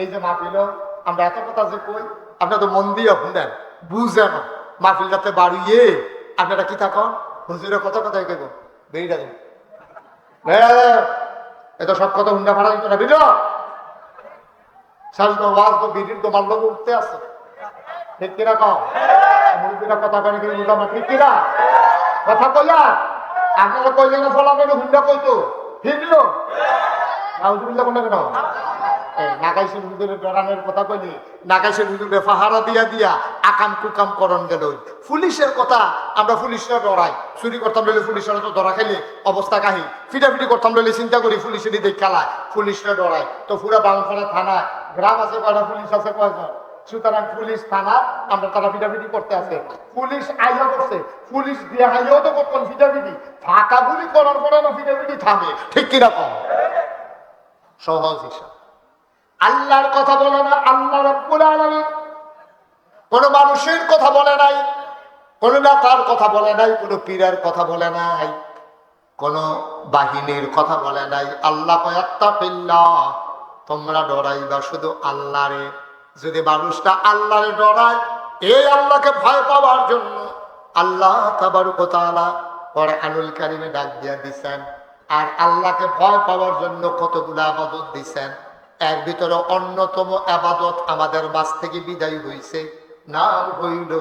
এই যে মাহফিল আমরা এত কথা যে কই, আপনারা তো মন দিয়ে শুনেন, বুঝেন। মাহফিল যাতে বাড়িয়ে আপনারা কি থাকুন, হুজুরের কথা কথাই কেব বেরিয়ে যাবেন। এত সব কথা হুন্ডা ভাড়া দিত না, বিলো সাজতো ওয়াজ তো বিড়ির তো মাল্য উঠতে আছে, ঠিক কিনা কম মুরব্বীরা কথা কেন কি বুঝলাম না, ঠিক কিনা কথা কইয়া আপনারা কইলেন না ফলাবেন হুন্ডা কইতো ফিরলো নাউজুবিল্লাহ বলে কেন নাগাইশের হুজুরের ডরানোর কথা কইনি, নাগাইশের হুজুরে পাহারা দিয়া দিয়া আকাম কুকাম করণ গেল। পুলিশের কথা আমরা পুলিশরা ডরাই, চুরি করতাম লইলে পুলিশরা তো ধরা খাইলে অবস্থা কাহি, ফিটাফিটি করতাম লইলে চিন্তা করি পুলিশেরই দেখ খেলায়, পুলিশরা ডরাই। তো পুরা বাউন্সারা থানা গ্রাম আছে কয়টা, পুলিশ আছে কয়জন, সুতরাং পুলিশ থানা আমরা তারা ফিটাফিটি করতে আছে, পুলিশ আইয়া করছে, পুলিশ দিয়ে আইয়াও তো করতেন ফিটাফিটি, ফাঁকা গুলি করার পরে না ফিটাফিটি থামে, ঠিক কিরকম সহজ হিসাব। আল্লাহর কথা বলে না, আল্লাহ রাব্বুল আলামিন কোন মানুষের কথা বলে নাই, কোন নেতার কথা বলে নাই, কোন পীরের কথা বলে নাই, কোন বাহিনীর কথা বলে নাই। আল্লাহ কয় আত্তাকিল্লাহ, তোমরা ডরাইবা শুধু আল্লাহরে। যদি মানুষটা আল্লাহরে ডরায়, এই আল্লাহকে ভয় পাওয়ার জন্য আল্লাহ তাবারক ওয়া তাআলা কোরআনুল কারীমে ডাক দিয়া দিবেন। আর আল্লাহকে ভয় পাওয়ার জন্য কতগুলো ইবাদত দিবেন, এর ভিতরে অন্যতম ইবাদত আমাদের মাঝ থেকে বিদায় হইছে, নাম হইল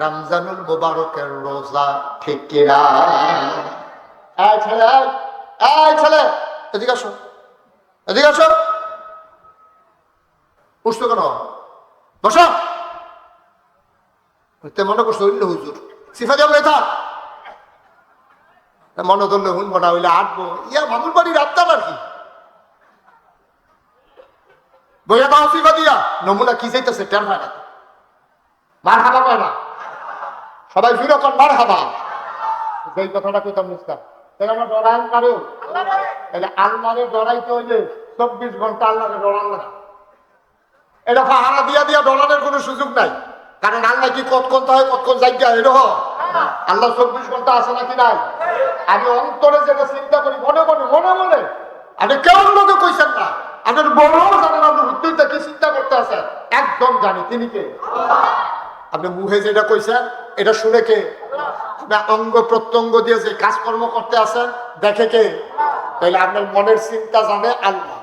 রমজানুল মুবারকের রোজা, ঠিক কিনা? এই ছেলে, এই ছেলে, এদিকে আসো, এদিকে আসো, বুঝতো কেন বসো, মনে করছো হইল হুজুর সিফা যাবো এটা মনে ধরলে হুন মনে হইলে আটবো, ইয়া মামুর বাড়ির আত্মার আর কি বইয়া দাও সিফা দিয়া নমুনা কি চাইতেছে টের হয় না, মার হাবা কয় না, সবাই ফিরে কর মার হাবা। যেই কথাটা কইতাম বুঝতাম, তাহলে আমরা ডরান কারো, তাহলে আল্লাহরে ডরাইতে হইলে 24 ঘন্টা আল্লাহরে ডরান লাগে। এটা পাহারা দিয়া দিয়া ডরানোর কোনো সুযোগ নাই, কারণ আল্লাহ কি কতক্ষণ হয় কতক্ষণ জায়গা এরকম আল্লাহ 24 ঘন্টা আছে নাকি নাই? আমি অন্তরে যেটা চিন্তা করি মনে মনে মনে মনে, আপনি কেউ লোকে কইছেন না, আপনার বড় জানেন আপনি উত্তরটা কি চিন্তা করতে আছেন, একদম জানি তিনি কে। আপনি মুখে যেটা কইছেন এটা শুনে কে? অঙ্গ প্রত্যঙ্গ দিয়ে যে কাজকর্ম করতে আছেন দেখে কে? তাইলে আপনার মনের চিন্তা জানে আল্লাহ,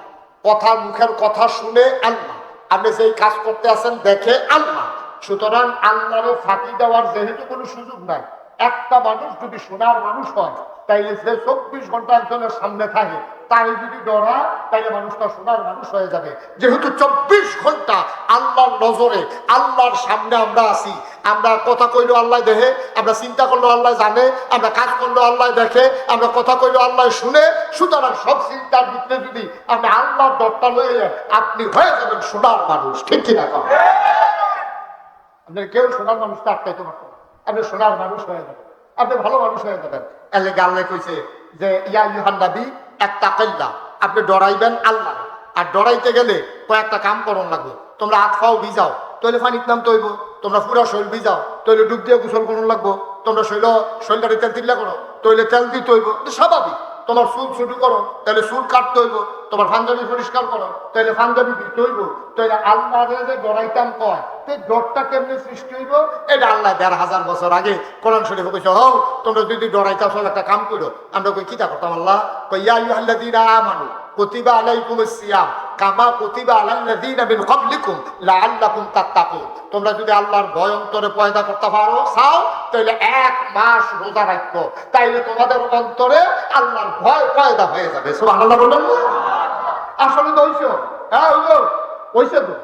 কথা মুখের কথা শুনে আল্লাহ, আপনি যেই কাজ করতে আছেন দেখে আল্লাহ। সুতরাং আল্লাহরে ফাঁকি দেওয়ার যেহেতু কোনো সুযোগ নাই, একটা মানুষ যদি সোনার মানুষ হয় তাইলে যে 24 ঘন্টা একজনের সামনে থাকে তাই যদি ডরা তাইলে মানুষটা সোনার মানুষ হয়ে যাবে। যেহেতু 24 ঘন্টা আল্লাহর নজরে আল্লাহর সামনে আমরা আছি, আমরা কথা কইলো আল্লাহ দেখে, আমরা চিন্তা করলো আল্লাহ জানে, আমরা কাজ করলো আল্লাহ দেখে, আমরা কথা কইলো আল্লাহ শুনে। সুতরাং সব চিন্তার ভিতরে যদি আপনি আল্লাহর ডরটা লয়ে আপনি হয়ে যাবেন সোনার মানুষ, ঠিক কিনা? আপনি কেউ সোনার মানুষটা আটকাইতে পারতেন, আপনি সোনার মানুষ হয়ে যাবেন, আপনি ভালো মানুষ হয়ে যাবেন। এলে গাল্লে কইছে যে ইয়া ইউহান নবী ইত্তাকিল্লাহ, আপনি ডরাইবেন আল্লাহ। আর ডরাইতে গেলে কয়েকটা কাম করন লাগবে। তোমরা হাত পাও ভিজাও, তৈলে পানির নাম তৈব, তোমরা পুরা শরীর ভিজাও, তৈলে ডুব দিয়ে গোসল করুন লাগবো, তোমরা শরীরটারে তেল তিল্লা করো, তৈলে তেল দিতে হইব, স্বাভাবিক। তোমার চুল ছুটি করো, তাহলে চুল কাটতে হইব, তোমার পাঞ্জাবি পরিষ্কার করো, তাহলে পাঞ্জাবি দিতে হইব। তাহলে আল্লাহ যে ডরাইতাম কয়, ডরটা কেমনি সৃষ্টি হইব? এটা আল্লাহ 1500 বছর আগে কোরআন শরীফে কইছে, হও তোমরা যদি ডরাইতাম একটা কাম করো। আমরা কই কিতা করতাম? আল্লাহ কই ইয়া আইয়ুহাল্লাযীনা আমানু কুতিবা আলাইকুমুস সিয়াম কামা কুতিবা আলাল্লাযীনা মিন ক্বাবলিকুম লাআল্লাকুম তাত্তাকুন। তোমরা যদি আল্লাহর ভয় অন্তরে পয়দা করতে পারো চাও, তাহলে 1 মাস রোজা রাখো, তাইলে তোমাদের অন্তরে আল্লাহর ভয় পয়দা হয়ে যাবে। সুবহানাল্লাহ বলেন। আসলে তো হইছে, হ্যাঁ হইছে তো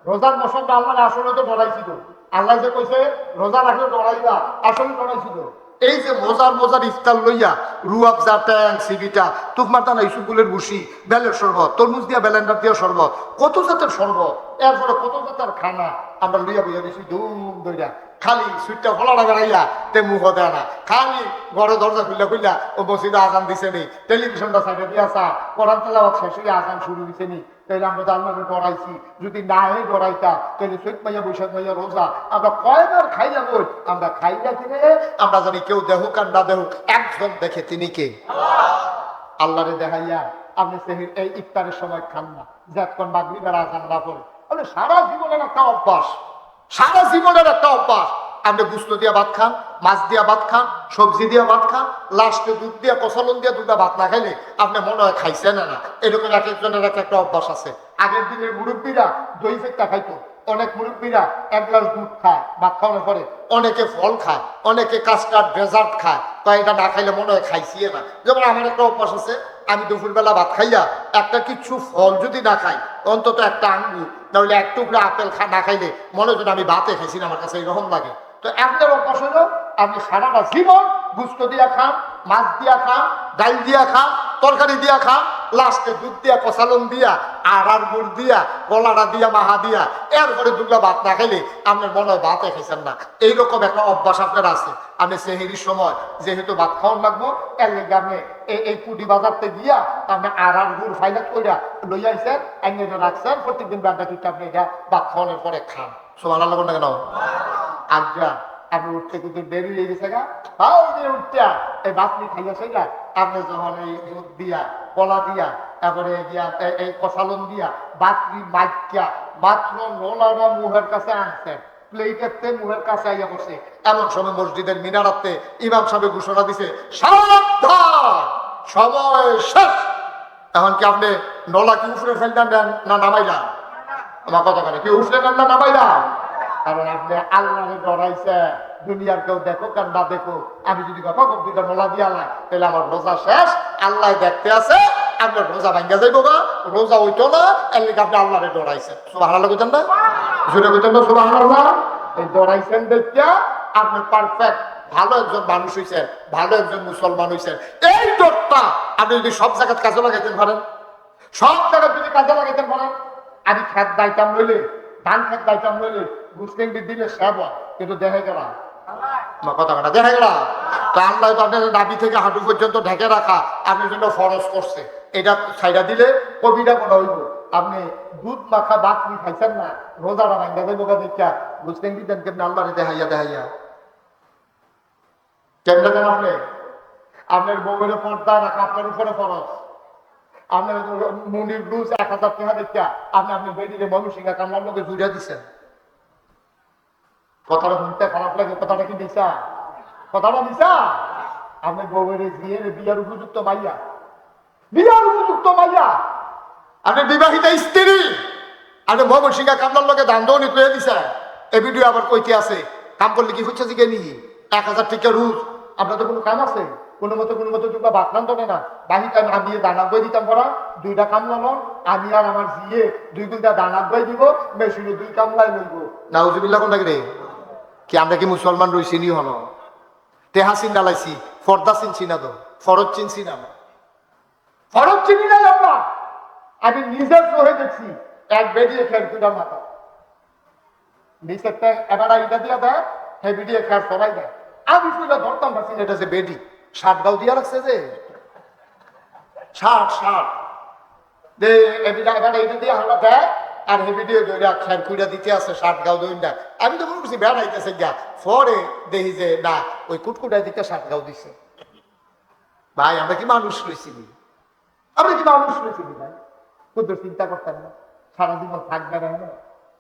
রোজার মৌসুমটা আল্লাহ আসলে তো ডরাইছি তো, আল্লাহ যে কইছে রোজা রাখলে ডরাইবা, আসলে ডরাইছি তো। এই যে মজার ইফতার লইয়া রুয়াবজা ট্যাং সিবিটা তুকমারটা না ইসুকুলের বুসি বেলের শরবত, তরমুজ দিয়া বেলেন্ডার দিয়া শরবত, কত জাতের শরবত, এরপরে কত জাতের খানা আমরা লইয়া বইয়া দিছি ধুম দইরা, খালি সুইটটা ফলাটা বেড়াইয়া তে মুখ দেয় না, খালি ঘরে দরজা খুললা ও মসজিদে আজান দিছে নি, টেলিভিশনটা সাইডে দিয়া আসা, কোরআন তেলাওয়াত শেষ হয়ে আজান শুরু হইছে নি। তাইলে আমরা তো আল্লাহকে ডরাইছি, যদি না হে ডরাইতা তাহলে চৈত মাইয়া বৈশাখ মাইয়া রোজা আমরা কয়বার খাইয়া বই, আমরা খাইয়া কিনে আমরা জানি কেউ দেহুক আর না দেহুক একজন দেখে, তিনি কে? আল্লাহরে দেখাইয়া আপনি সেহির এই ইফতারের সময় খান না, যতক্ষণ মাগরিবের আযান না পড়ে। আপনি সারা জীবনের একটা অভ্যাস, সারা জীবনের একটা অভ্যাস। আপনি গুস্ত দিয়া ভাত খান, মাছ দিয়া ভাত খান, সবজি দিয়া ভাত খান, লাস্টে দুধ দিয়া কচলন দিয়া দুটা ভাত না খাইলে আপনি মনে হয় খাইছেন না। এরকম এক একজনের একটা অভ্যাস আছে। আগের দিনের মুরব্বীরা দই ফেটটা খাইতো, অনেক মুরব্বীরা এক গ্লাস দুধ খায় ভাত খাওয়ানোর পরে, অনেকে ফল খায়, অনেকে কাস্টার্ড ডেজার্ট খায়। তো এটা না খাইলে মনে হয় খাইছি না। যেমন আমার একটা অভ্যাস আছে, আমি দুপুরবেলা ভাত খাইয়া একটা কিছু ফল যদি না খাই, অন্তত একটা আঙ্গুর নাহলে এক টুকরা আপেল না খাইলে মনে হয় আমি ভাতে খাইছি না, আমার কাছে এরকম লাগে। তো আপনার অভ্যাস হলো আপনি সারাটা জীবন গুস্ত দিয়া খান, মাছ দিয়া খান, ডাল দিয়া খান, তরকারি দিয়া খান, লাস্টে দুধ দিয়া কষালন দিয়া আর গুড় দিয়া কলাটা দিয়া মাহা দিয়া এরপরে দুটো ভাত না খাইলে আপনার মনে হয় ভাতে খাইছেন না। এইরকম একটা অভ্যাস আপনার আছে। আপনি সেহেরির সময় যেহেতু ভাত খাওয়ান লাগবো, এর লেগে আপনি এই পুটি বাজারতে গিয়া আপনি আর গুড় ফাইনাল কইরা লই আইছেন, এনে রাখছেন, প্রত্যেকদিন বেলা দুটো আপনি এটা ভাত খাওয়ানোর পরে খান। সুবহানাল্লাহ বলেন না কেন? আজ্ঞা আপনি উঠতে কিন্তু দেরি হয়ে গেছে গা, তাও যে উঠতে এই বাতনি খাইয়া সেটা আপনি যখন এই দুধ দিয়া কলা দিয়া তারপরে এই কষালন দিয়া বাতনি মাইকা মাত্র নোলারা মুহের কাছে আনছেন, প্লেটেতে মুহের কাছে আইয়া বসে, এমন সময় মসজিদের মিনারাতে ইমাম সাহেব ঘোষণা দিছে সাবধান সময় শেষ। এখন কি আপনি নলা কি উফরে ফেললেন না নামাইলাম? আমার কথা বলে কি উফরে নেন না নামাইলাম? কারণ আপনি আল্লাহরে ডরাইছে, দুনিয়ার কেউ দেখো কার না দেখো, আমি যদি কথা কম্পিউটার নোলা দিয়ে আলাই তাহলে আমার রোজা শেষ, আল্লাহ দেখতে আছে, আপনার রোজা ভাঙ্গা যাইবো গা, রোজা হইতো না, এর লিগে আপনি আল্লাহরে ডরাইছেন। সুবহানাল্লাহ কইতেন না? জোরে কইতেন না সুবহানাল্লাহ? এই ডরাইছেন দেখিয়া আপনি পারফেক্ট ভালো একজন মানুষ হইছেন, ভালো একজন মুসলমান হইছেন। এই ডরটা আপনি যদি সব জায়গায় কাজে লাগাইতেন পারেন, সব জায়গায় যদি কাজে লাগাইতেন পারেন, আমি খেত দাইতাম নইলে, ধান খেত দাইতাম নইলে মুসলিম দিলে সেবা, কিন্তু দেখে গেল কথা দেখা গেল তো আল্লাহ তো আপনার নাভি থেকে হাঁটু পর্যন্ত ঢেকে রাখা আপনার জন্য ফরজ করছে। এটা ছাইড়া দিলে কবিরা করা হইব। আপনি দুধ মাখা বাকরি খাইছেন না, রোজাটা ভাঙ্গা যাইব দেখা মুসলিম দিতেন কেমন আল্লাহরে দেখাইয়া দেখাইয়া কেমনে দেন আপনি? আপনার বউয়ের পর্দা রাখা আপনার উপরে ফরজ। আপনার মুনির ব্লুজ 1000 টাকা দেখা আপনি আপনি বেরিয়ে ময়মনসিংহ কামলার লোকে জুড়ে দিচ্ছেন। কথাটা শুনতে খারাপ লাগে, কথাটা কি দিছা? কথাটা দিছা? আপনি বউয়ের বিয়ার উপযুক্ত মাইয়া, বিয়ার উপযুক্ত মাইয়া, আপনি বিবাহিত স্ত্রী, আপনি ময়মনসিংহ কামলার লোকে দান দৌনি তুলে দিছে। এই ভিডিও আবার কইতে আছে কাম করলে কি হচ্ছে জিগে নি 1000 টাকা রুজ। আপনার তো কোনো কাম আছে? কোনো মতো দুটো বাতরান্ত না বাহিতে আমি আমিয়ে দানা বই দিতাম পড়া, 2টা কামলা আমি আর আমার জিয়ে 2 গুণটা দানা বই দিব, মেশিনে 2 কামলাই লইব। নাউজুবিল্লাহ কোনটা রে? কি আমরা কি মুসলমান রইছি নি হলো? তেহা চিন ডালাইছি, ফর্দা চিনছি না, তো ফরজ চিনছি না, ফরজ চিনি না আমরা। আমি নিজের চোখে দেখছি এক বেরিয়ে খের 2টা মাথা নিচেরটা এবার এটা দিয়া দেয়, হে বেরিয়ে খের সবাই দেয়। আমি পুরো ধরতাম পারছি এটা যে বেডি 60 গাও দিয়া রাখছে যে 60 দে এটা এটা দিয়ে হালা দেয় আর হে ভিডিও দইরা খের কুইরা দিতে আছে 60 গাও দইন্ডা। আমি তো মনে করছি বেড়াইতেছে গা, পরে দেখি যে না ওই কুটকুটায় দিকে 60 গাও দিছে। ভাই আমরা কি মানুষ রয়েছি? আমরা কি মানুষ রয়েছি ভাই? কুদ্দুর চিন্তা করতেন না, সারা জীবন থাকবেন না,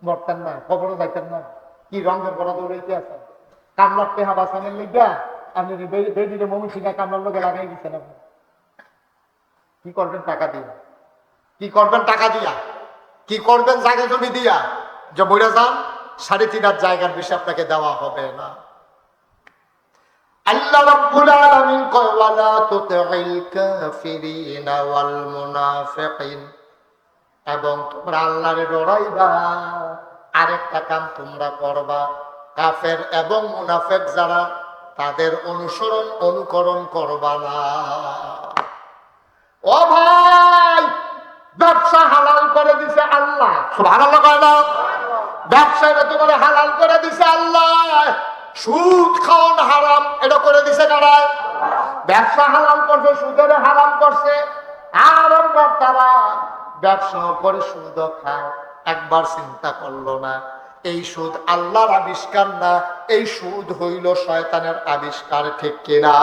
মরতেন না, খবরও যাইতেন না, কি রঙের বড় দৌড়াইতে আছেন। কামলার টেহা বাঁচানোর লিগা আপনি বেডিরে ময়মনসিংহ কামলার লোকে লাগাই দিচ্ছেন। আপনি কি করবেন টাকা দিয়া? কি করবেন টাকা দিয়া? কি করবেন জায়গা জমি দিয়া? যে বইরা যান 3.5 জায়গার বেশি আপনাকে দেওয়া হবে না। আল্লাহ রাব্বুল আলামিন কয় ওয়ালা তুতিল কাফিরিনা ওয়াল মুনাফিকিন, এবং তোমরা আল্লাহরে ডরাইবা, আরেকটা কাম তোমরা করবা, কাফের এবং মুনাফিক যারা তাদের অনুকরণ করবা না। ও ভাই, ব্যবসা হালাল করে দিছে আল্লাহ, সুবহানাল্লাহ কয় না? ব্যবসাটা তোমার হালাল করে দিছে আল্লাহ। সুদ খাওয়ান হারাম, এটা করে দিছে কারা? ব্যবসা হালাল করছে, সুদের হারাম করছে। আর তারা ব্যবসাও করে সুদও খায়, একবার চিন্তা করলো না এই সুদ আল্লাহর আবিষ্কার না, এই সুদ হইল শয়তানের আবিষ্কার, ঠিক কিনা?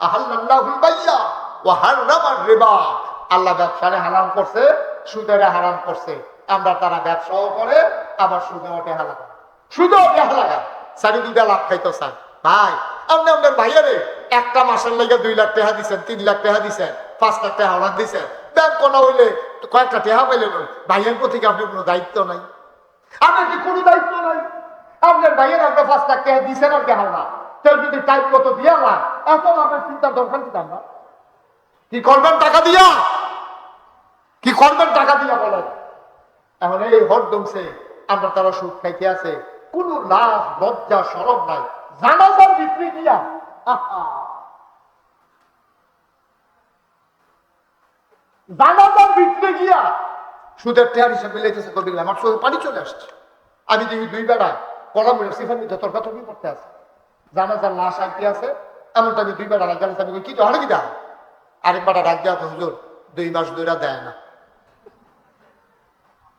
আহাল্লাহুল বাইয়া ওয়া হারামার রিবা, আল্লাহ ব্যবসারে হারাম করছে, সুদেরে হারাম করছে। আমরা তারা ব্যবসাও করে আবার সুদে ওঠে হালাম, সুদে ওঠে হালাম, সারি দুইটা লাভ খাইতো স্যার। ভাই আপনি আপনার ভাইয়ারে একটা মাসের লেগে 2 লাখ টাকা দিচ্ছেন, 3 লাখ টাকা দিচ্ছেন, 5 লাখ টাকা অর্ডার দিচ্ছেন, ব্যাংক কোনা হইলে কয়েকটা টাকা পাইলেন, ভাইয়ের প্রতি কি আপনার কোনো দায়িত্ব নাই? আপনার কি কোনো দায়িত্ব নাই? আপনার ভাইয়ের আপনার 5 লাখ টাকা দিচ্ছেন আর কে হাওলা, তোর যদি টাইপ মতো দিয়ে না, এখন আপনার চিন্তার দরকার দিতাম না। কি করবেন টাকা দিয়া? কি করবেন টাকা দিয়া বলেন? এখন এই হরদমসে আমরা তারা সুদ খাইতে আছে, কোন লাভ লজ্জা শরম নাই। জানাজার বিক্রি দিয়া, জানাজার বিক্রি গিয়া সুদের টেয়ার হিসেবে লেগেছে, কবির আমার চোখে পানি চলে আসছে। আমি দেখি 2 বেড়া কলা মুড়ে সিফার মধ্যে তর্কাতর্কি করতে আছে, জানাজার লাশ আনতে আছে। এমনটা আমি 2 বেড়া রাখ গেলে আমি কি হলে কি দেয়, আরেক বেড়া রাখ দেওয়া হুজুর 2 মাস ধরে দেয় না,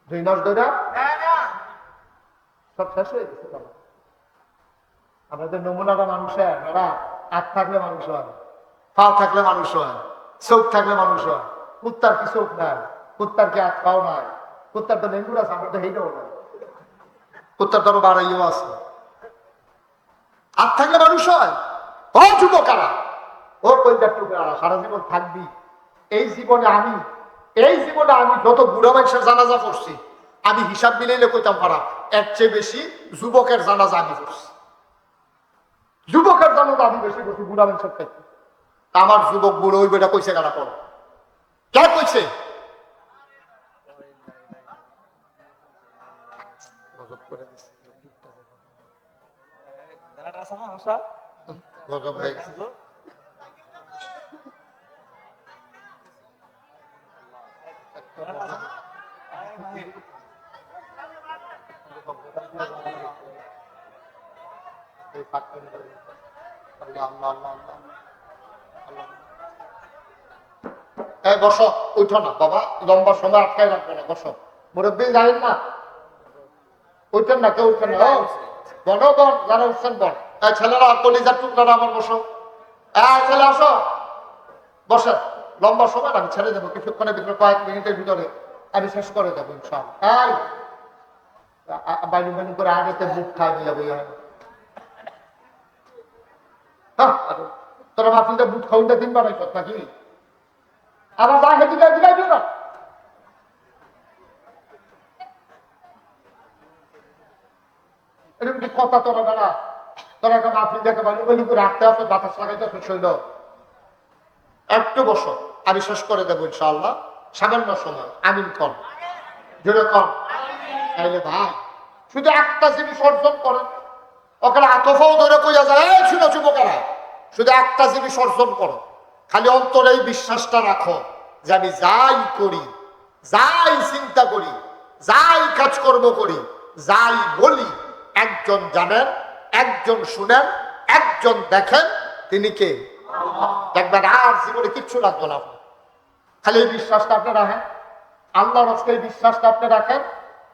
2 মাস ধরে সব শেষ হয়ে গেছে। আমাদের নমুনাটা মানুষের, ওরা হাত থাকলে মানুষ হয়, পা থাকলে মানুষ হয়, চোখ থাকলে মানুষ হয়। কুত্তার কি চোখ নাই, কুত্তার কি হাত পাও নাই, কুত্তার তো ডেঙ্গুর আছে, আমার তো হেঁটেও নাই, কুত্তার তো বাড়াইও আছে। হাত থাকলে মানুষ হয়। ও যুবকারা, ও কইটার টুকরা, সারা জীবন থাকবি। এই জীবনে আমি যত বুড়া মানুষের জানাজা করছি, আমি হিসাব মিলাইলে কইতাম পারা এর চেয়ে বেশি যুবকের জানাজা আমি করছি। যুবকের জানাজা আমি বেশি করছি বুড়া মানুষের থেকে। আমার যুবক বুড়ো ওই বেটা কইছে গাড়া পড়ো, কে কইছে? বসো, উঠো না বাবা, লম্বা সময় আটকায় রাখবে না, বসো। মুরব্বী জানেন না, উঠেন না, কেউ উঠেন না। বন বন যারা উঠছেন বন, ছেলেরা কলিজার টুকরা আমার বসো, ছেলে আসো, বসে। লম্বা সময় আমি ছেড়ে দেবো কিছুক্ষণের ভিতরে, কয়েক মিনিটের ভিতরে আমি শেষ করে দেবো সব। বাইরে বাইরে করে আগেতে বুক খাই নিয়ে যাবো। তোরা মাফিলটা বুট খাউনটা 3 বানাইছ নাকি? আমার যা হেঁটে যায় দিলাই না। এরকম কি কথা তোরা বেড়া, তোরা একটা মাফিল দেখে বাইরে বাইরে করে রাখতে আসো, বাতাস লাগাইতে শেষ হইল। একটু বসো, আমি শেষ করে দেবো ইনশাআল্লাহ, সামান্য সময়। আমিন কর, জোরে কর। তাইলে ভাই শুধু একটা জিনিস অর্জন করেন, ওখানে আতফাও ধরে কইয়া যায়, শুনো যুবকেরা, শুধু একটা জিনিস অর্জন করো, খালি অন্তরে এই বিশ্বাসটা রাখো যে আমি যাই করি, যাই চিন্তা করি, যাই কাজকর্ম করি, যাই বলি, একজন জানেন, একজন শুনেন, একজন দেখেন, তিনি কে? দেখবেন আর জীবনে কিচ্ছু লাগবে না। খালি এই বিশ্বাসটা আপনি রাখেন, আল্লাহর রাস্তায় এই বিশ্বাসটা আপনি রাখেন,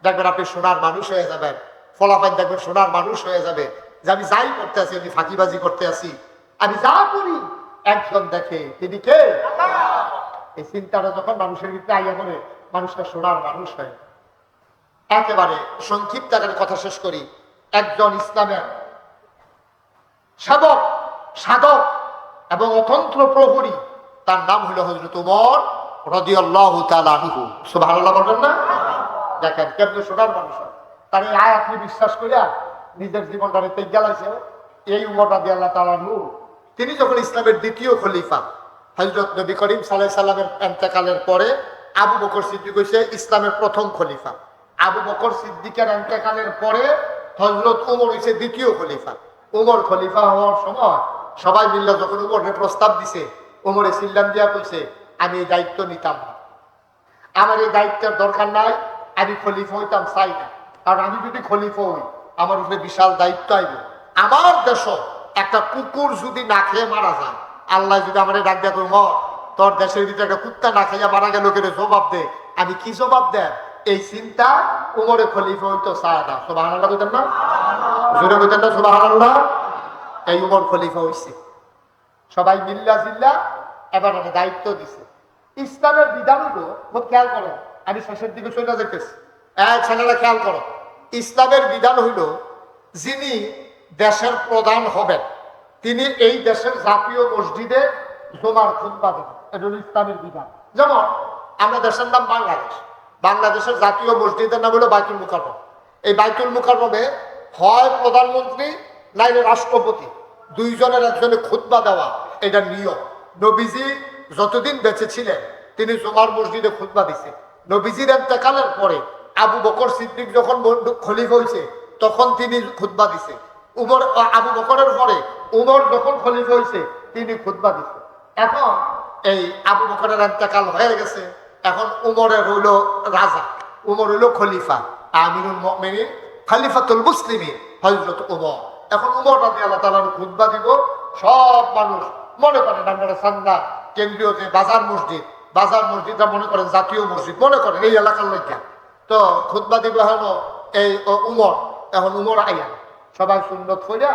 দেখবেন আপনি সোনার মানুষ হয়ে যাবেন। ফলাফল দেখবেন সোনার মানুষ হয়ে যাবে, যে আমি যাই করতে আছি, আমি ফাঁকিবাজি করতে আছি, আমি যা করি একজন দেখে, তিনি কে? এই চিন্তাটা যখন মানুষের ভিতরে আইয়া করে, মানুষটা সোনার মানুষ হয়। একেবারে সংক্ষিপ্ত আকারে কথা শেষ করি। একজন ইসলামের সেবক, সাধক এবং অতন্ত্র প্রহরী, তার নাম হলো হযরত ওমর রাদিয়াল্লাহু তাআলা আনহু। সুবহানাল্লাহ বলবেন না? দেখেন কেমনে সোনার মানুষ হয়। তার এই আয়াত বিশ্বাস করিয়া নিজের জীবনটা রেখে গেলাইছে। এই ওমর রাদিয়াল্লাহু তাআলা আনহু, তিনি যখন ইসলামের দ্বিতীয় খলিফা, হযরত নবী করিম সাল্লাল্লাহু আলাইহি সাল্লামের ইন্তেকালের পরে আবু বকর সিদ্দিক হইছে ইসলামের প্রথম খলিফা। আবু বকর সিদ্দিকের ইন্তেকালের পরে হযরত ওমর হইছে দ্বিতীয় খলিফা। ওমর খলিফা হওয়ার সময় সবাই মিলে যখন ওমরের প্রস্তাব দিছে, ওমরে সিল্লাম দিয়া কইছে, আমি এই দায়িত্ব নিতাম না, আমার এই দায়িত্বের দরকার নাই, আমি খলিফা হইতাম চাই না। কারণ আমি যদি খলিফা হই, আমার উপরে বিশাল দায়িত্ব আইব। আমার দেশ একটা কুকুর যদি না খেয়ে মারা যায়, আল্লাহ যদি আমার ডাক দেয়, তোর দেশের ভিতরে একটা কুত্তা না খাইয়া মারা গেল, কেন জবাব দে, আমি কি জবাব দেন? এই চিন্তা উমরে খলিফা হইতো চায় না। সুবহানাল্লাহ কইতেন না? জোরে কইতেন না সুবহানাল্লাহ? এই উমর খলিফা হইছে। সবাই মিল্লা জিল্লা এবার দায়িত্ব দিছে। ইসলামের বিধান হলো, খুব খেয়াল করেন, আমি শেষের দিকে চলে যেতেছি, ছেলেরা খেয়াল করো। ইসলামের বিধান হইল যিনি দেশের প্রধান হবেন তিনি এই দেশের জাতীয় মসজিদে জুমার খুতবা দেবেন। এটা হল ইসলামের বিধান। যেমন আমরা দেশের নাম বাংলাদেশ, বাংলাদেশের জাতীয় মসজিদের নাম হলো বাইতুল মুকাররম। এই বাইতুল মুকাররমে হয় প্রধানমন্ত্রী নাইলে রাষ্ট্রপতি, দুইজনের একজনে খুতবা দেওয়া, এটা নিয়ম। নবীজি যতদিন বেঁচে ছিলেন তিনি জুমার মসজিদে খুতবা দিছে। নবীজির ইন্তেকালের পরে আবু বকর সিদ্দিক যখন খলিফা হয়েছে তখন তিনি খুতবা দিছে। উমর, আবু বকরের পরে উমর যখন খলিফা হয়েছে তিনি খুতবা দিছে। এখন এই আবু বকরের ইন্তেকাল হয়ে গেছে, এখন উমরের হইল রাজা, উমর হইল খলিফা, আমিরুল মুমিনিন খলিফাতুল মুসলিমিন হযরত উমর। এখন উমর রাদিয়াল্লাহু তাআলা খুতবা দিব। সব মানুষ মনে করেন আপনারা সান্দা কেন্দ্রীয় যে বাজার মসজিদ, বাজার মসজিদটা মনে করেন জাতীয় মসজিদ মনে করেন এই এলাকার লোককে, তো খুতবা দিব হলো এই উমর। এখন উমর আইয়া সবাই সুন্নত কইরা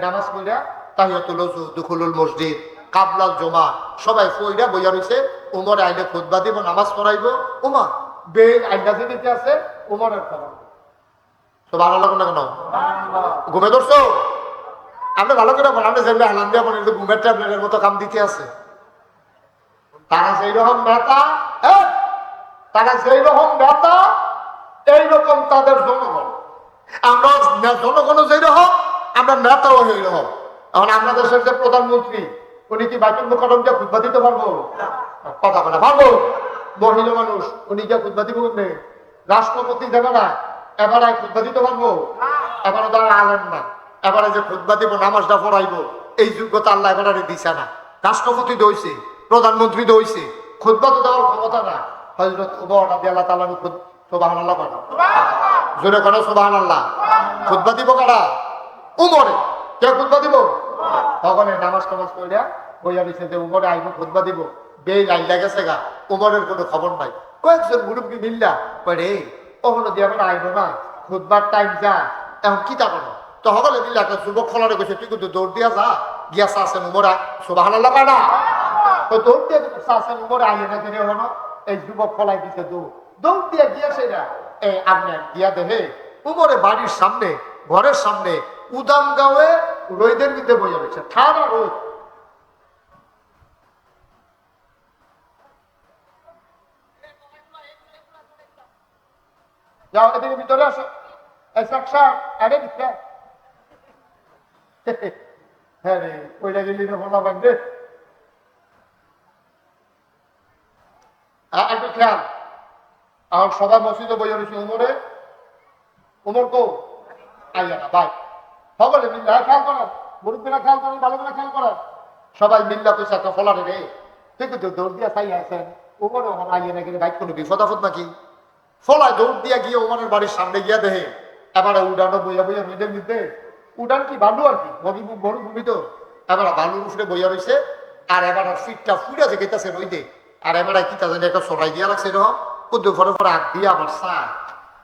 নামাজ পড়া তাহিয়াতুল ওযু, দুখুলুল মসজিদ, কাবলাল জমা সবাই কইরা বইয়া রইছে। উমর আইলে খুতবা দিব, নামাজ পড়াইব। উমর বেল আইডা দিতে আছে উমরের খবর। তো ভালো লাগলো না কেন? ঘুমে ধরছো? আমরা ভালো করে বলেন, আমরা যেগুলো হালান দিয়া বলেন ঘুমের ট্যাবলেটের মতো কাম দিতে আছে। তারা যেই রকম নেতা, তারা যেই রকম নেতা এইরকম তাদের জনগণ। আমরা জনগণও যেই রকম, আমরা নেতাও সেই রকম। এখন আমরা দেশের যে প্রধানমন্ত্রী উনি কি বাইতুল মুকাররমকে খুতবা দিতে পারবো? কথা বলা পারবো? মহিলা মানুষ উনি কি খুতবা দিব? রাষ্ট্রপতি দেবে না, এবারে খুতবা দিতে পারবো? এবারে তারা আলেন না, এবারে যে খুতবা দিব নামাজটা পড়াইবো এই যোগ্যতা আল্লাহ এবারে দিছে না। রাষ্ট্রপতি দইছে, প্রধানমন্ত্রী দইছে, খুতবা তো দেওয়ার ক্ষমতা না। হযরত উমর রাদিয়াল্লাহু তাআলা সুবহানাল্লাহ বলেন, জোরে করে সুবহানাল্লাহ। খুতবা দিব কারা? উমরে। কে খুতবা দিব? তখন নামাজ টামাজ পড়া বইয়া দিছে যে উমরে আইব খুতবা দিব। বেই লাইন লাগেছে গা, উমরের কোনো খবর নাই। কয়েকজন মুরব্বী মিল্লা পড়ে কখনো দিয়ে আমরা আইব না, খুতবার টাইম যা, এখন কি তা করো? তো সকলে মিলে একটা যুবক ফলারে গেছে, তুই কিন্তু দৌড় দিয়া যা, গিয়া চাষেন উমরা সুবহানাল্লাহ কাটা। তো দৌড় দিয়ে চাষেন উমরে আইয়ে না কেন হলো এই যুবক ফলাই দিছে দৌড়, দৌড় দিয়ে গিয়েছে না এই আপনার গিয়া দেহে উমরে বাড়ির সামনে, ঘরের সামনে উদাম গাঁয়ে রোদের মধ্যে বইয়া রয়েছে, ঠান্ডা রোদ। যাও এদিকে ভিতরে আসো, হ্যাঁ রে ওইটা গেলি না বলা বান্ধে। একটু খেয়াল, আর সবাই মসজিদে বইয়া রয়েছে উমরে। উমর কো আইয়া না ভাই, সকলে মিল্লা খেয়াল করেন, মুরব্বীরা খেয়াল করেন, ভালো করে খেয়াল করেন। সবাই মিল্লা পয়সা একটা ফলারে রে, ঠিক তো দৌড় দিয়া চাই আছেন উমরে ওখানে আইয়া না গেলে বাইক কোনো বিপদ আপদ নাকি? ফলায় দৌড় দিয়া গিয়ে উমরের বাড়ির সামনে গিয়া দেহে এবারে উডানো বইয়া বইয়া রোদের মধ্যে, উডান কি বালু আর কি, মরুভূমি তো, এবার বালুর উপরে বইয়া রয়েছে। আর এবার ফিটটা ফুড়ে আছে গেতেছে রইদে। আর এবার কি তা জানি একটা সরাই দিয়া লাগছে এরকম কুদ্দু ফরে ফরে হাত দিয়ে আবার চা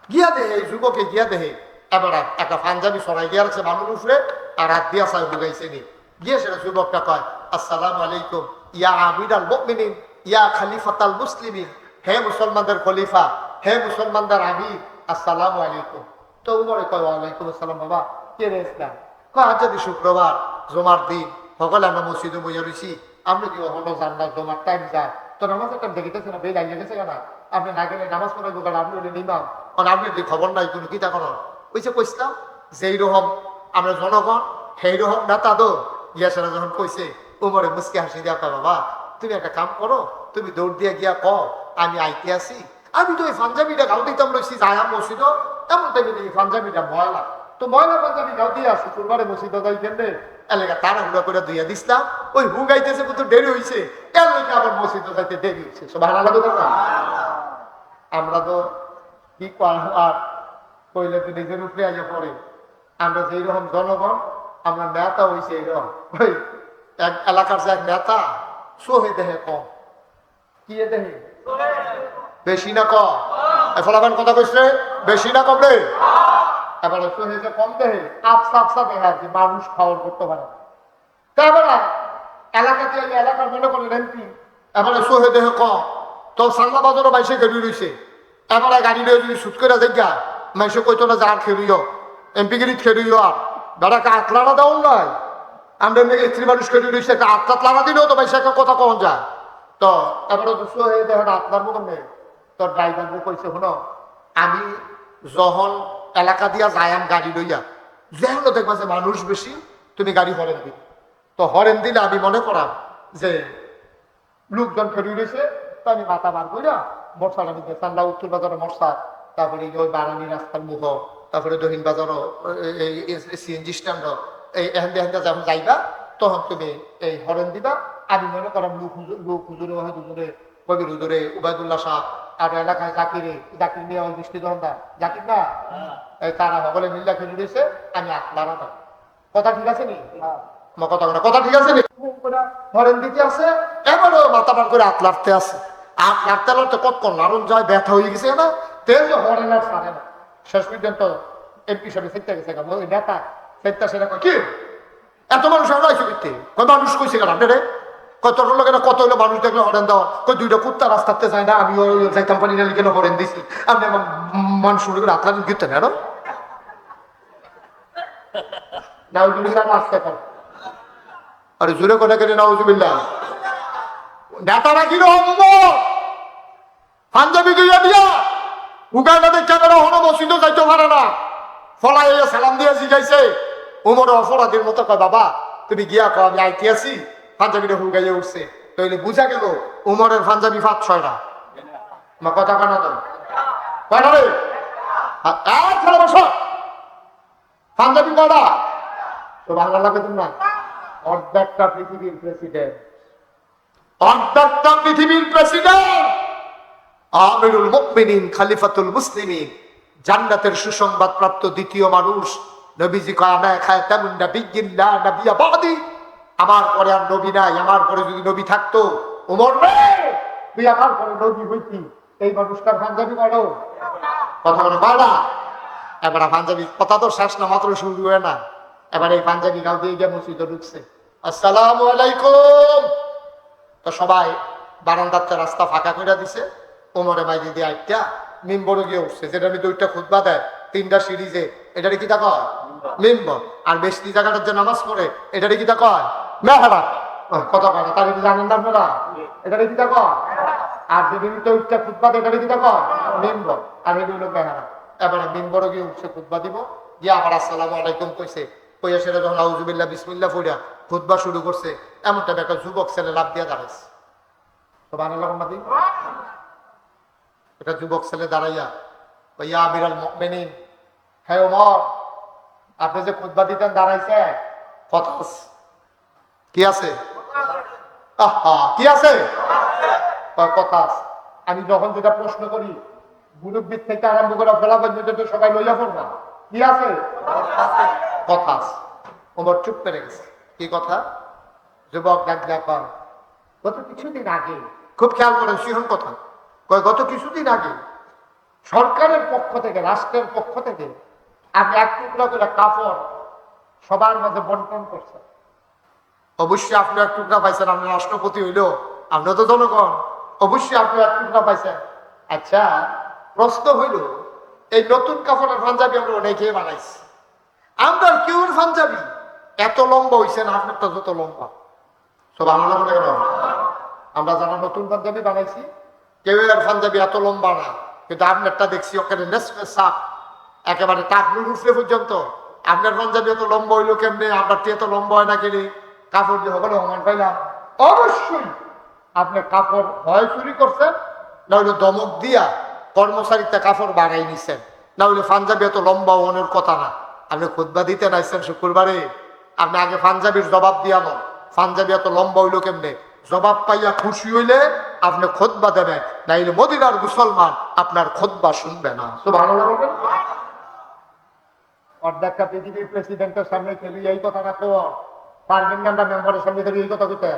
গিয়া দেহে, যুবকে গিয়া দেহে এবার একটা পাঞ্জাবি সরাই দিয়া লাগছে বালুর উপরে, আর হাত দিয়া চা ঢুকাইছে নি গিয়ে। সেটা যুবকটা কয়, আসসালামু আলাইকুম ইয়া আমিরাল মুমিনিন ইয়া খলিফাতাল মুসলিমিন, হে মুসলমানদের খলিফা, হে মুসলমানদের আমির, আসসালামু আলাইকুম। তো উমরে কয়, ওয়ালাইকুম আসসালাম। বাবা কে রে ইসলাম? কয় আজ যদি শুক্রবার জমার দিন সকলে আমরা মসজিদে বইয়া রয়েছি, আপনি কি কখনো যান না? জমার টাইম যায় তো নামাজ একটা দেখিতেছে না, বেল আইয়া গেছে কেনা, আপনি না গেলে নামাজ পড়াই দোকান আপনি নিমাম, কারণ আপনি যদি খবর নাই কোনো কিতা করেন। কইছে কইসলাম যেই রকম আমরা জনগণ সেই রকম নেতা দো গিয়াছেনা যখন কইছে উমরে মুসকে হাসি দিয়া কয়, বাবা তুমি একটা কাম করো, তুমি দৌড় দিয়া গিয়া ক আমি আইতে আসি, আমি তো এই পাঞ্জাবিটা গাও দিতাম রয়েছি যাইয়া মসজিদ, এমন টাইমে এই পাঞ্জাবিটা ময়লা, তো ময়লা পাঞ্জাবি গাও দিয়ে আসি তোরবারে মসজিদ যাই কেন এলাকা তাড়াহুড়া করে দুইয়া দিসলাম, ওই হুগাইতেছে কত দেরি হয়েছে, এর লোকে আবার মসজিদ যাইতে দেরি হয়েছে। সব ভালো লাগে তো না? আমরা তো কি আর কইলে তো নিজের উপরে আগে পড়ে। আমরা যেই রকম জনগণ, আমরা নেতা হয়েছে এইরকম, ওই এক এলাকার যে এক নেতা সোহে দেহে কম, কি দেহে বেশি না কম? ফলাফল কথা কইছে বেশি না কম রে? এবার সোহে যে কম দেহে আফসা আফসা দেখা যে মানুষ খাওয়ার করতে পারে না। তারপরে এলাকাতে এলাকার মনে করেন এমপি এবারে সোহে দেহে ক তো সাংলা বাজারও বাইসে গেড়ি রয়েছে এবারে গাড়ি রয়ে যদি সুট করে দেখা মাইসে কইতো না যার খেলিও এমপি গিরি খেলিও আর বেড়াকে আতলাড়া দেওয়া নাই আমরা স্ত্রী মানুষ খেলি রয়েছে একটা আত্মাত লাড়া দিলেও তো বাইসে একটা কথা কখন যায় তো এবারে সোহে দেহ আতলার মতো নেই তোর ড্রাইভার কইছে শোনো আমি যখন এলাকা দিয়া যাইম গাড়ি লইয়া যেন দেখবা যে মানুষ বেশি তুমি গাড়ি হরেন দিবে তো হরেন দিলে আমি মনে করাম যে লোকজন ফেরি রয়েছে তো আমি মাথা বার করি না মশার আমি চান্দা উত্তর বাজারে মশা তারপরে ওই বারানি রাস্তার মুখ তারপরে দক্ষিণ বাজারও সিএনজি স্ট্যান্ড এই এহেন্দা এহেন্দা যখন যাইবা তখন তুমি এই হরেন দিবা আমি মনে করাম লোক হুজুরে হুজুরে কবির হুজুরে উবায়দুল্লাহ শাহ আর এলাকায় জাকির নিয়ে ওই মিষ্টি দোকানদার জাকির না এই তারা সকলে মিল্লা খেলে দিয়েছে আমি আপনারা না কথা ঠিক আছে নি কথা ঠিক আছে নি হরেন দিতে আছে এবারও মাথা বার করে আট লাড়তে আছে আট লাড়তে লাড়তে কতক্ষণ লাড়ন যায় ব্যথা হয়ে গেছে না তেল হরেন আর সারে না শেষ পর্যন্ত এমপি সাহেব সেটা গেছে ওই নেতা সেটা সেটা কি এত মানুষ আমরা আইসো করতে কয় মানুষ কইছে কেন আপনি রে কত লোকের কত হলো মানুষ দেখলে হরেন দেওয়া কই দুইটা কুত্তা রাস্তাতে যায় না আমি ওই যাইতাম পানি না লিখে হরেন দিছি আপনি মানুষ করে আতলা দিন গিরতেন না নাউজুবিল্লাহ আসতে পারে আরে জোরে কথা কেটে নাউজুবিল্লাহ নেতারা কি পাঞ্জাবি দুইয়া দিয়া উগান্ডাতে ক্যামেরা হলো মসজিদও যাইতে পারে না ফলাই সালাম দিয়ে জিগাইছে উমর অপরাধীর মতো কয় বাবা তুমি গিয়া কো আমি আইতে আছি পাঞ্জাবিটা হুগাইয়ে উঠছে তাইলে বুঝা গেল উমরের পাঞ্জাবি 5-6টা মা কথা কানা তো কয়টা রে আর ছেলে বসো পাঞ্জাবি কয়টা তো ভালো লাগে তুমি না অর্ধেকটা পৃথিবীর প্রেসিডেন্ট আমিরুল মুমিনিন খলিফাতুল মুসলিমিন জান্নাতের সুসংবাদ প্রাপ্ত দ্বিতীয় মানুষ নবীজি কয় না খায় তেমন নবিয়্যিল্লাহ নবিয়্যা বাদি আমার পরে আর নবী নাই আমার পরে যদি নবী থাকতো ওমর রে তুই আমার পরে নবী হইতি এই মানুষটার পাঞ্জাবি করো কথা বলো বাড়া এবার পাঞ্জাবি কথা তো শেষ না মাত্র শুরু হয় না এবার এই পাঞ্জাবি গাও দিয়ে গিয়ে মসজিদে ঢুকছে আসসালামু আলাইকুম তো সবাই বারান্দাতে রাস্তা ফাঁকা করে দিছে ওমরে মাইজি দিয়ে আইটা মিম্বরে গিয়ে উঠছে যেটা আমি 2টা খুতবা দেয় 3টা সিরিজে এটারে কি তা কয় মিম্বর আর বেশি জায়গাটার যে নামাজ পড়ে এটারে কি তা কয় মেহরাব কথা কয় না তাহলে জানেন না আপনারা এটারে কি তা কয় আর যে 2টা খুতবা দেয় এটারে কি তা কয় মিম্বর আর এটা হলো মেহরাব এবারে মিম্বরে গিয়ে উঠছে খুতবা দিব গিয়ে আবার আসসালামু আলাইকুম কইছে কইয়া সেটা যখন আউযুবিল্লাহ বিসমিল্লাহ পড়া খুতবা শুরু করছে এমনটা একটা যুবক ছেলে লাফ দিয়া দাঁড়াইছে তো বানাল এটা যুবক ছেলে দাঁড়াইয়া ইয়া আমিরুল মুমিনিন হে ওমর আপনি যে খুতবা দিতেন দাঁড়াইছে কথা কি আছে কি আছে কথা আছে আমি যখন যেটা প্রশ্ন করি মুরব্বির থেকে আরম্ভ করে ফেলা পর্যন্ত সবাই লইয়া পড়বা কি আছে কথা আছে ওমর চুপ করে গেছে কি কথা যুবক ডাক কর গত কিছুদিন আগে খুব খেয়াল করেন সিংহ কথা কয় গত কিছুদিন আগে সরকারের পক্ষ থেকে রাষ্ট্রের পক্ষ থেকে আমি 1 টুকরা করে কাপড় সবার মাঝে বন্টন করছেন অবশ্যই আপনি 1 টুকরা পাইছেন আপনি রাষ্ট্রপতি হইল আপনি তো জনগণ অবশ্যই আপনি 1 টুকরা পাইছেন আচ্ছা প্রশ্ন হইল এই নতুন কাপড়ের পাঞ্জাবি আমরা অনেকেই বানাইছি আমরা কেউ পাঞ্জাবি এত লম্বা হয়েছে না আপনারটা যত লম্বা সব আমরা আমরা যারা নতুন পাঞ্জাবি বানাইছি কেউ এর পাঞ্জাবি এত লম্বা না কিন্তু আপনারটা দেখছি ওখানে সাপ একেবারে টাকলুর উঠলে পর্যন্ত আপনার পাঞ্জাবি এত লম্বা হইলো কেমনে আপনার এত লম্বা হয় না কিনি কাপড় দিয়ে হলে সমান পাইলাম অবশ্যই আপনি কাপড় হয় চুরি করছেন না হইলে দমক দিয়া কর্মচারীতে কাপড় বানাই নিছেন না হইলে পাঞ্জাবি এত লম্বা হওয়ার কথা না আপনি খুতবা দিতে নাইছেন শুক্রবারে আপনি আগে পাঞ্জাবির জবাব দিয়া নন পাঞ্জাবি এত লম্বা হইলো কেমনে জবাব পাইয়া খুশি হইলে আপনি খুতবা দেবেন নাইলে মদিনার মুসলমান আপনার খুতবা শুনবে না তো ভালো লাগবে অর্ধেকটা পৃথিবীর প্রেসিডেন্টের সামনে খেলি এই কথাটা তো পার্লামেন্ট মেম্বারের সামনে খেলি এই কথা কইতে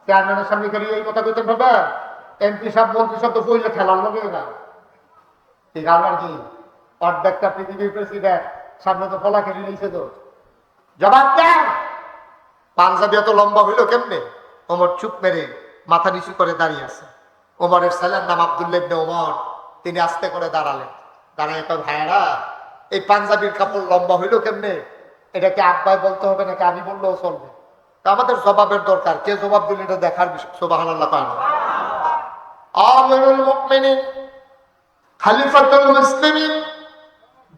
চেয়ারম্যানের সামনে খেলি এই কথা কইতে হবে এমপি সাহেব মন্ত্রী সাহেব তো বইলে খেলার লগে না ঠিক আমার কি অর্ধেকটা পৃথিবীর প্রেসিডেন্ট সামনে তো ফলা খেলি নিয়েছে তো জবাব দেন পাঞ্জাবি এত লম্বা হইলো কেমনে ওমর চুপ মেরে মাথা নিচু করে দাঁড়িয়ে আছে। ওমরের ছেলের নাম আব্দুল্লাহ ইবনে ওমর। তিনি আস্তে করে দাঁড়ালেন, দাঁড়ায় কয়, ভাইয়ারা এই পাঞ্জাবির কাপড় লম্বা হইলো কেমনে? এটাকে আব্বাই বলতে হবে নাকি আমি বললেও চলবে? তা আমাদের জবাবের দরকার, কে জবাব দিল এটা দেখার বিষয়। সুবহানাল্লাহ। আমিরুল মুমিনিন, খলিফাতুল মুসলিমিন,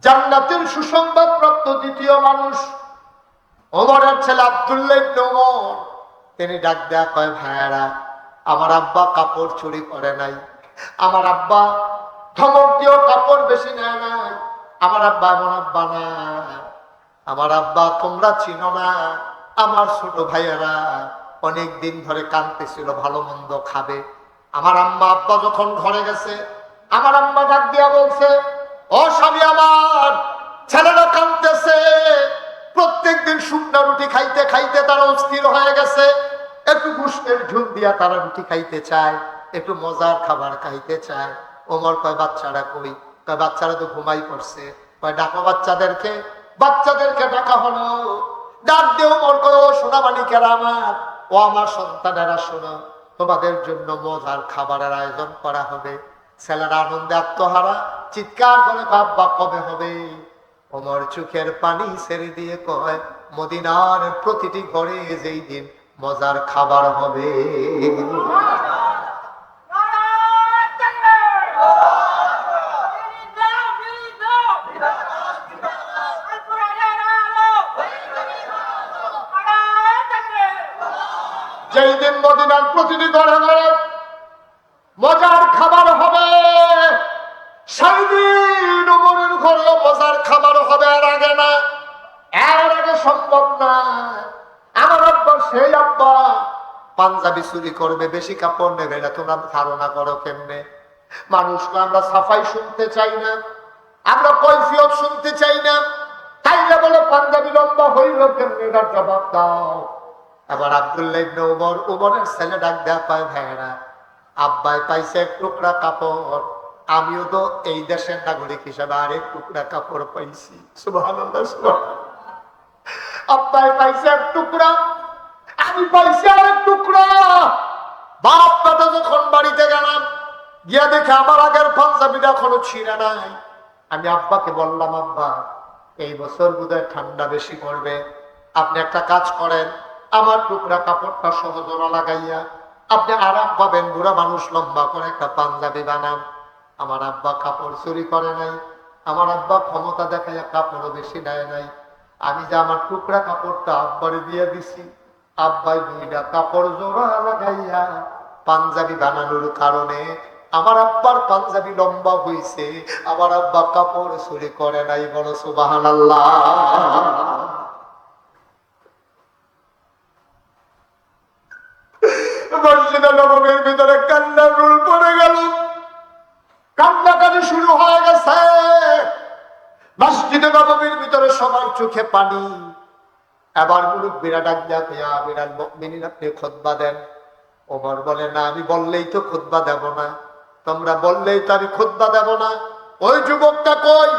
জান্নাতের সুসংবাদ প্রাপ্ত দ্বিতীয় মানুষ ওমরের ছেলে আব্দুল্লাহ ইবনে ওমর। তিনি ডাক দেয়া কয়, ভাইয়ারা আমার আব্বা কাপড় চুরি করে নাই, আমার আব্বা ধমক দিয়েও কাপড় বেশি নেয় নাই, আমার আব্বা এমন আব্বা না, আমার আব্বা তোমরা চিনো না। আমার ছোট ভাইয়েরা অনেক দিন ধরে কাঁদতেছিল, ভালো মন্দ খাবে। আমার আম্মা আব্বা যখন ঘরে গেছে, আমার আম্মা ডাক দিয়া বলছে, ও স্বামী আমার, ছেলেরা কাঁদতেছে, প্রত্যেকদিন শুকনা রুটি খাইতে খাইতে তারা অস্থির হয়ে গেছে, একটু গোশতের ঝোল দিয়া তারা রুটি খাইতে চায়, একটু মজার খাবার খাইতে চায়। ওমর কয়, বাচ্চারা কই? কয়, বাচ্চারা তো ঘুমাই পড়ছে। কয়, ডাকো বাচ্চাদেরকে। বাচ্চাদেরকে ডাকা হলো। ডাক দিয়ে ওমর কয়, ও সোনামানিকেরা আমার, ও আমার সন্তানেরা শোনো, তোমাদের জন্য মজার খাবারের আয়োজন করা হবে। ছেলেরা আনন্দে আত্মহারা, চিৎকার করে, বাবা কবে হবে? ওমর চোখের পানি ছেড়ে দিয়ে কয়, মদিনার প্রতিটি ঘরে যেই দিন মজার খাবার হবে। যেই দিন মদিনার প্রতিটি ঘরে ঘরে মজার খাবার হবে, সেই দিন ওমরের ঘরে মজার খাবার হবে। আর আগে না, এর আগে সম্ভব না। আমার আব্বা সেই আব্বা, পাঞ্জাবি চুরি করবে, বেশি কাপড় নেবে, এটা তোমরা ধারণা করো কেমনে? মানুষকে আমরা সাফাই শুনতে চাই না, আমরা কৈফিয়ত শুনতে চাই না। তাইলে বলে পাঞ্জাবি লম্বা হইল কেমনে, এটার জবাব দাও। আবার আব্দুল্লাহ ইবনে ওমর, ওমরের ছেলে ডাক দেয়া পায়, ভাইরা আব্বাই পাইছে এক টুকরা কাপড়, আমিও তো এই দেশের নাগরিক হিসাবে আরেক টুকরা কাপড় পাইছি। সুবহানাল্লাহ, সুবহানাল্লাহ। আব্বাই পাইছে এক টুকরা, আমি পাইছি আরেক টুকরা। বাপ বেটা যখন বাড়িতে গেলাম, গিয়া দেখে আমার আগের পাঞ্জাবিটা এখনো ছিঁড়ে নাই। আমি আব্বাকে বললাম, আব্বা এই বছর বোধহয় ঠান্ডা বেশি পড়বে, আপনি একটা কাজ করেন, আমার টুকরা কাপড়টা সহজরা লাগাইয়া আপনি আরাম পাবেন, বুড়া মানুষ লম্বা করে একটা পাঞ্জাবি বানান। আমার আব্বা কাপড় চুরি করে নাই, আমার আব্বা ক্ষমতা দেখাইয়া কাপড়ও বেশি নেয় নাই। আমি যে আমার টুকরা কাপড়টা আব্বারে দিয়ে দিছি, আব্বাই দুইটা কাপড় জোড়া লাগাইয়া পাঞ্জাবি বানানোর কারণে আমার আব্বার পাঞ্জাবি লম্বা হইছে, আমার আব্বা কাপড় চুরি করে নাই। বলো সুবহানাল্লাহ। মসজিদে নববীর ভিতরে কান্নার রোল পড়ে গেল, কান্নাকাটি শুরু হয়ে গেছে। মসজিদে নববীর ভিতরে সবার চোখে পানি। এবার মুরব্বীরা ডাক দেয়া, আমিরুল মুমিনিন আপনি খুতবা দেন। ওমর বলে, না আমি বললেই তো খুতবা দেব না, তোমরা বললেই তো আমি খুতবা দেব না। ওই যুবকটা কই?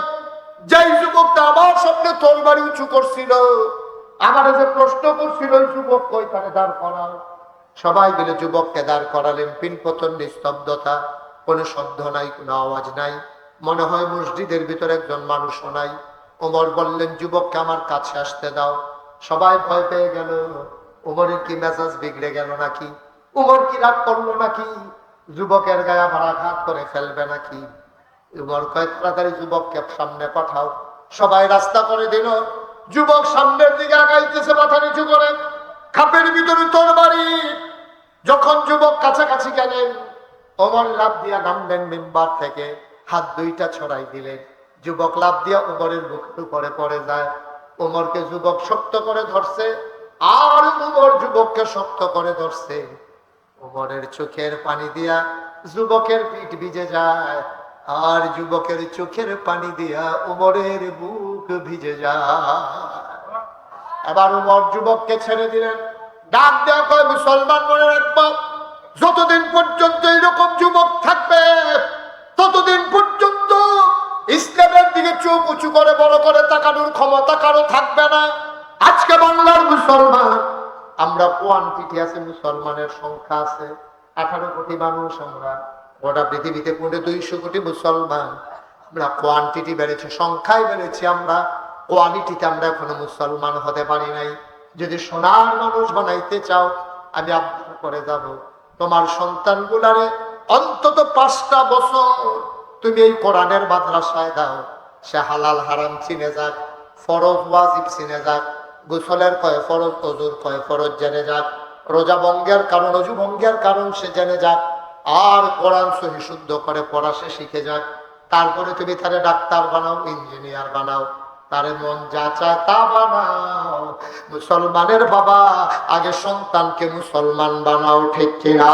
যেই যুবকটা আমার সামনে তরবারি উঁচু করছিল, আমার যে প্রশ্ন করছিল, ওই যুবক কই? তারে দাঁড় করাও। সবাই মিলে যুবককে দাঁড় করালেন। পিনপতন, নিস্তব্ধতা, কোনো শব্দ নাই, কোনো আওয়াজ নাই, মনে হয় মসজিদের ভিতরে একজন মানুষও নাই। ওমর বললেন, যুবককে আমার কাছে আসতে দাও। সবাই ভয় পেয়ে গেল। ওমরের কি মেজাজ বিগড়ে গেল নাকি? ওমর কি রাগ করলো নাকি? যুবকের গায়ে আবার আঘাত করে ফেলবে নাকি? ওমর কয়, তাড়াতাড়ি যুবককে সামনে পাঠাও। সবাই রাস্তা করে দিল। যুবক সামনের দিকে আগাইতেছে মাথা নিচু করে, খাপের ভিতরে তরবারি। যখন যুবক কাছাকাছি গেলেন, ওমর লাফ দিয়া নামলেন মিম্বার থেকে, হাত দুইটা ছড়াই দিলেন। যুবক লাফ দিয়া ওমরের বুকের উপরে পড়ে যায়। ওমরকে যুবক শক্ত করে ধরছে, আর ওমর যুবককে শক্ত করে ধরছে। ওমরের চোখের পানি দিয়া যুবকের পিঠ ভিজে যায়, আর যুবকের চোখের পানি দিয়া ওমরের বুক ভিজে যায়। এবার ওমর যুবককে ছেড়ে দিলেন। ডাক দেওয়া কয়, মুসলমান মনে রাখবো, যতদিন পর্যন্ত এরকম যুবক থাকবে, ততদিন পর্যন্ত ইসলামের দিকে চোখ উঁচু করে বড় করে তাকানোর ক্ষমতা কারো থাকবে না। আজকে বাংলার মুসলমান আমরা কোয়ান্টিটি আছে, মুসলমানের সংখ্যা আছে 18 কোটি মানুষ। আমরা গোটা পৃথিবীতে 200 কোটি মুসলমান। আমরা কোয়ান্টিটি বেড়েছে, সংখ্যায় বেড়েছি, আমরা কোয়ালিটিতে আমরা এখনো মুসলমান হতে পারি নাই। যদি সোনার মানুষ বানাইতে চাও, আমি আবদার করে যাব, তোমার সন্তানগুলারে অন্তত 5টা বছর তুমি এই কোরআনের মাদ্রাসায় দাও। সে হালাল হারাম চিনে যাক, ফরজ ওয়াজিব চিনে যাক, গোসলের কয় ফরজ, অজুর কয় ফরজ জেনে যাক, রোজা ভঙ্গের কারণ, অজু ভঙ্গের কারণ সে জেনে যাক, আর কোরআন সহি শুদ্ধ করে পড়া সে শিখে যাক। তারপরে তুমি তারে ডাক্তার বানাও, ইঞ্জিনিয়ার বানাও, তারে মন যা চায় তা বানাও। মুসলমানের বাবা, আগে সন্তানকে মুসলমান বানাও, ঠিক কিনা?